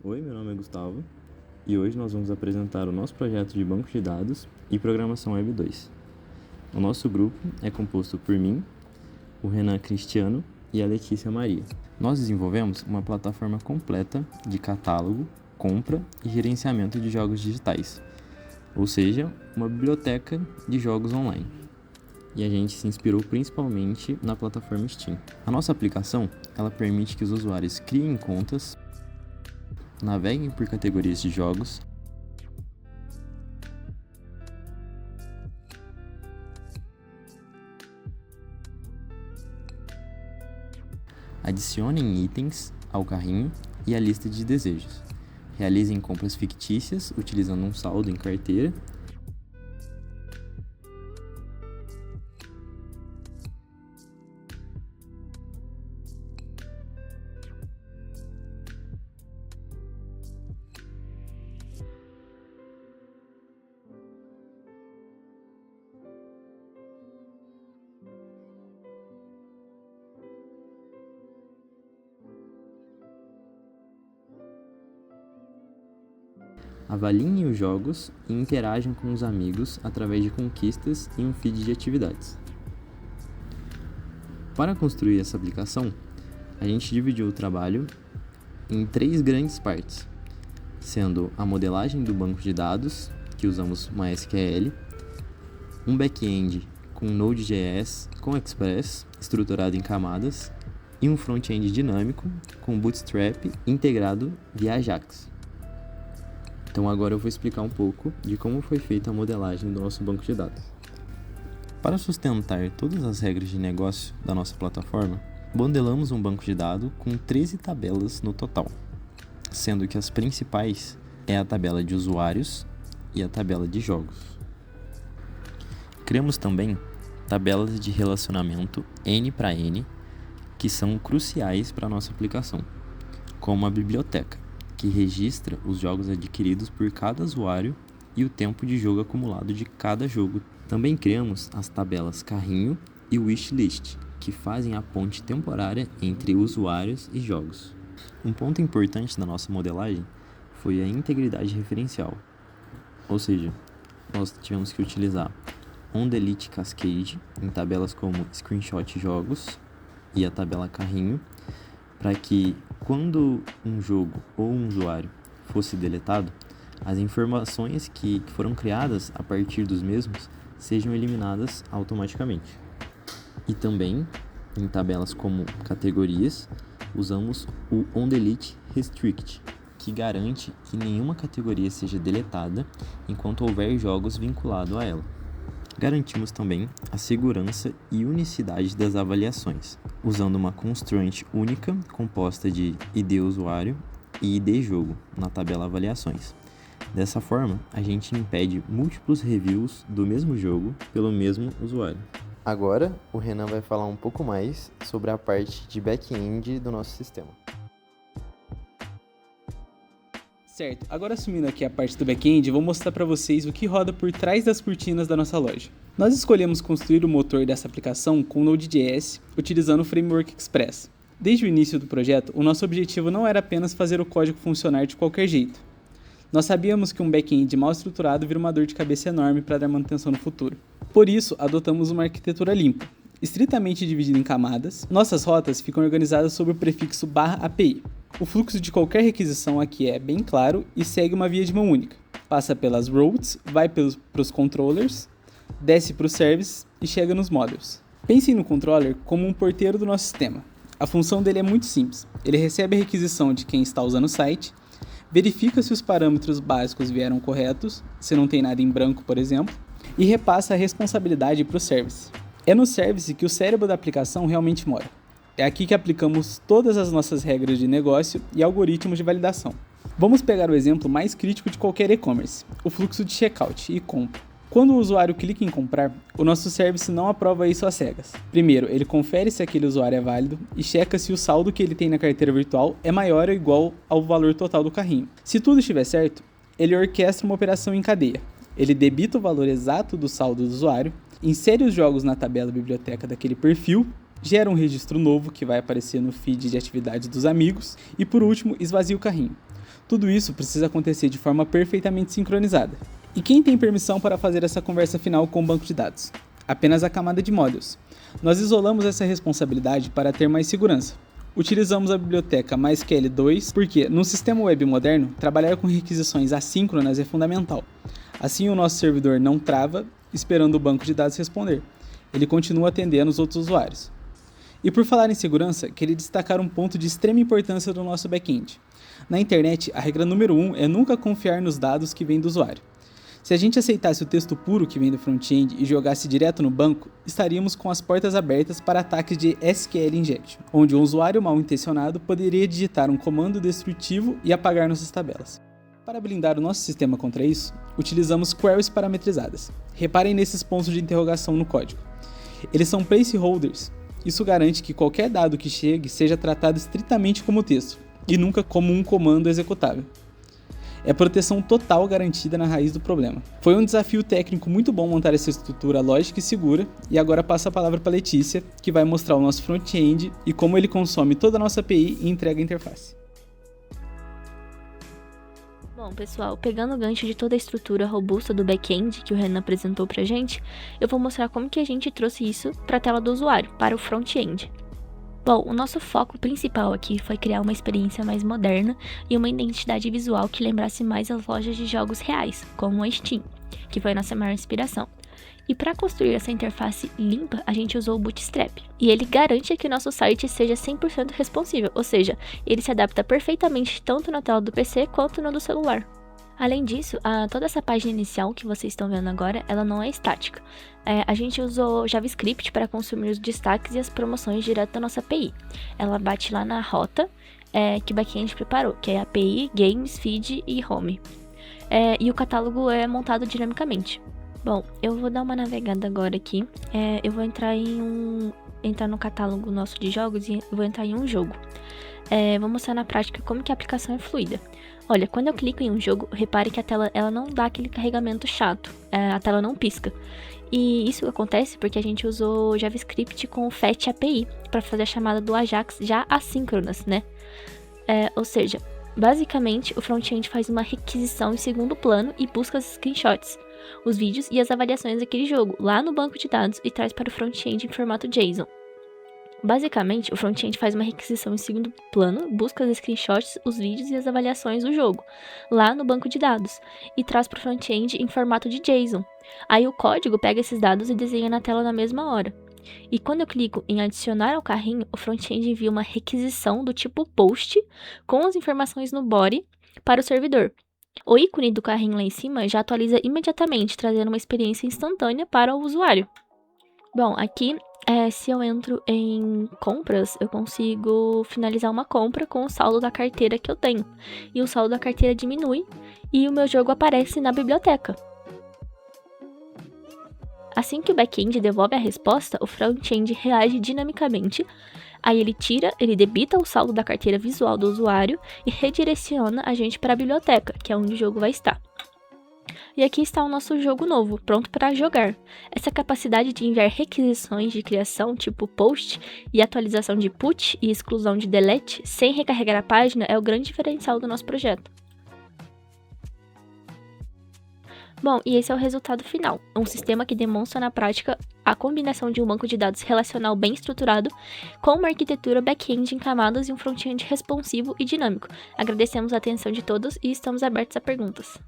Oi, meu nome é Gustavo e hoje nós vamos apresentar o nosso projeto de banco de dados e programação Web 2. O nosso grupo é composto por mim, o Renan Cristiano e a Letícia Maria. Nós desenvolvemos uma plataforma completa de catálogo, compra e gerenciamento de jogos digitais, ou seja, uma biblioteca de jogos online. E a gente se inspirou principalmente na plataforma Steam. A nossa aplicação, ela permite que os usuários criem contas, naveguem por categorias de jogos, adicionem itens ao carrinho e à lista de desejos, realizem compras fictícias utilizando um saldo em carteira, avaliem os jogos e interajam com os amigos através de conquistas e um feed de atividades. Para construir essa aplicação, a gente dividiu o trabalho em 3 grandes partes, sendo a modelagem do banco de dados, que usamos MySQL, um back-end com Node.js com Express, estruturado em camadas, e um front-end dinâmico com Bootstrap integrado via Ajax. Então agora eu vou explicar um pouco de como foi feita a modelagem do nosso banco de dados. Para sustentar todas as regras de negócio da nossa plataforma, modelamos um banco de dados com 13 tabelas no total, sendo que as principais é a tabela de usuários e a tabela de jogos. Criamos também tabelas de relacionamento N para N, que são cruciais para a nossa aplicação, como a biblioteca, que registra os jogos adquiridos por cada usuário e o tempo de jogo acumulado de cada jogo. Também criamos as tabelas carrinho e wishlist, que fazem a ponte temporária entre usuários e jogos. Um ponto importante da nossa modelagem foi a integridade referencial, ou seja, nós tivemos que utilizar onDelete Cascade em tabelas como screenshot jogos e a tabela carrinho, para que quando um jogo ou um usuário fosse deletado, as informações que foram criadas a partir dos mesmos sejam eliminadas automaticamente. E também, em tabelas como categorias, usamos o onDelete Restrict, que garante que nenhuma categoria seja deletada enquanto houver jogos vinculados a ela. Garantimos também a segurança e unicidade das avaliações, usando uma constraint única composta de ID usuário e ID jogo na tabela avaliações. Dessa forma, a gente impede múltiplos reviews do mesmo jogo pelo mesmo usuário. Agora, o Renan vai falar um pouco mais sobre a parte de back-end do nosso sistema. Certo, agora assumindo aqui a parte do back-end, vou mostrar para vocês o que roda por trás das cortinas da nossa loja. Nós escolhemos construir o motor dessa aplicação com Node.js, utilizando o Framework Express. Desde o início do projeto, o nosso objetivo não era apenas fazer o código funcionar de qualquer jeito. Nós sabíamos que um back-end mal estruturado vira uma dor de cabeça enorme para dar manutenção no futuro. Por isso, adotamos uma arquitetura limpa, estritamente dividida em camadas. Nossas rotas ficam organizadas sob o prefixo /API. O fluxo de qualquer requisição aqui é bem claro e segue uma via de mão única. Passa pelas routes, vai para os controllers, desce para os services e chega nos models. Pensem no controller como um porteiro do nosso sistema. A função dele é muito simples. Ele recebe a requisição de quem está usando o site, verifica se os parâmetros básicos vieram corretos, se não tem nada em branco, por exemplo, e repassa a responsabilidade para o service. É no service que o cérebro da aplicação realmente mora. É aqui que aplicamos todas as nossas regras de negócio e algoritmos de validação. Vamos pegar o exemplo mais crítico de qualquer e-commerce, o fluxo de checkout e compra. Quando o usuário clica em comprar, o nosso service não aprova isso às cegas. Primeiro, ele confere se aquele usuário é válido e checa se o saldo que ele tem na carteira virtual é maior ou igual ao valor total do carrinho. Se tudo estiver certo, ele orquestra uma operação em cadeia. Ele debita o valor exato do saldo do usuário, insere os jogos na tabela biblioteca daquele perfil gera um registro novo que vai aparecer no feed de atividade dos amigos e, por último, esvazia o carrinho. Tudo isso precisa acontecer de forma perfeitamente sincronizada. E quem tem permissão para fazer essa conversa final com o banco de dados? Apenas a camada de models. Nós isolamos essa responsabilidade para ter mais segurança. Utilizamos a biblioteca MySQL2 porque, no sistema web moderno, trabalhar com requisições assíncronas é fundamental. Assim, o nosso servidor não trava esperando o banco de dados responder. Ele continua atendendo os outros usuários. E por falar em segurança, queria destacar um ponto de extrema importância do nosso back-end. Na internet, a regra número 1 é nunca confiar nos dados que vêm do usuário. Se a gente aceitasse o texto puro que vem do front-end e jogasse direto no banco, estaríamos com as portas abertas para ataques de SQL injection, onde um usuário mal intencionado poderia digitar um comando destrutivo e apagar nossas tabelas. Para blindar o nosso sistema contra isso, utilizamos queries parametrizadas. Reparem nesses pontos de interrogação no código. Eles são placeholders. Isso garante que qualquer dado que chegue seja tratado estritamente como texto, e nunca como um comando executável. É proteção total garantida na raiz do problema. Foi um desafio técnico muito bom montar essa estrutura lógica e segura, e agora passo a palavra para Letícia, que vai mostrar o nosso front-end e como ele consome toda a nossa API e entrega a interface. Bom, pessoal, pegando o gancho de toda a estrutura robusta do back-end que o Renan apresentou pra gente, eu vou mostrar como que a gente trouxe isso para a tela do usuário, para o front-end. Bom, o nosso foco principal aqui foi criar uma experiência mais moderna e uma identidade visual que lembrasse mais as lojas de jogos reais, como a Steam, que foi a nossa maior inspiração. E para construir essa interface limpa, a gente usou o Bootstrap. E ele garante que o nosso site seja 100% responsível, ou seja, ele se adapta perfeitamente tanto na tela do PC quanto na do celular. Além disso, toda essa página inicial que vocês estão vendo agora, ela não é estática. A gente usou JavaScript para consumir os destaques e as promoções direto da nossa API. Ela bate lá na rota que o backend preparou, que é API, Games, Feed e Home. E o catálogo é montado dinamicamente. Bom, eu vou dar uma navegada agora aqui. Eu vou entrar no catálogo nosso de jogos e vou entrar em um jogo. Vou mostrar na prática como que a aplicação é fluida. Olha, quando eu clico em um jogo, repare que a tela ela não dá aquele carregamento chato. A tela não pisca. E isso acontece porque a gente usou JavaScript com o Fetch API para fazer a chamada do Ajax já assíncronas, né? Ou seja, basicamente o front-end faz uma requisição em segundo plano e busca os screenshots, os vídeos e as avaliações daquele jogo lá no banco de dados e traz para o front-end em formato JSON. Basicamente, o front-end faz uma requisição em segundo plano, busca os screenshots, os vídeos e as avaliações do jogo lá no banco de dados e traz para o front-end em formato de JSON. Aí o código pega esses dados e desenha na tela na mesma hora. E quando eu clico em adicionar ao carrinho, o front-end envia uma requisição do tipo post com as informações no body para o servidor. O ícone do carrinho lá em cima já atualiza imediatamente, trazendo uma experiência instantânea para o usuário. Bom, aqui, se eu entro em compras, eu consigo finalizar uma compra com o saldo da carteira que eu tenho. E o saldo da carteira diminui e o meu jogo aparece na biblioteca. Assim que o back-end devolve a resposta, o front-end reage dinamicamente. Aí ele debita o saldo da carteira visual do usuário e redireciona a gente para a biblioteca, que é onde o jogo vai estar. E aqui está o nosso jogo novo, pronto para jogar. Essa capacidade de enviar requisições de criação, tipo post, e atualização de put e exclusão de delete, sem recarregar a página, é o grande diferencial do nosso projeto. Bom, e esse é o resultado final. Um sistema que demonstra na prática a combinação de um banco de dados relacional bem estruturado com uma arquitetura back-end em camadas e um front-end responsivo e dinâmico. Agradecemos a atenção de todos e estamos abertos a perguntas.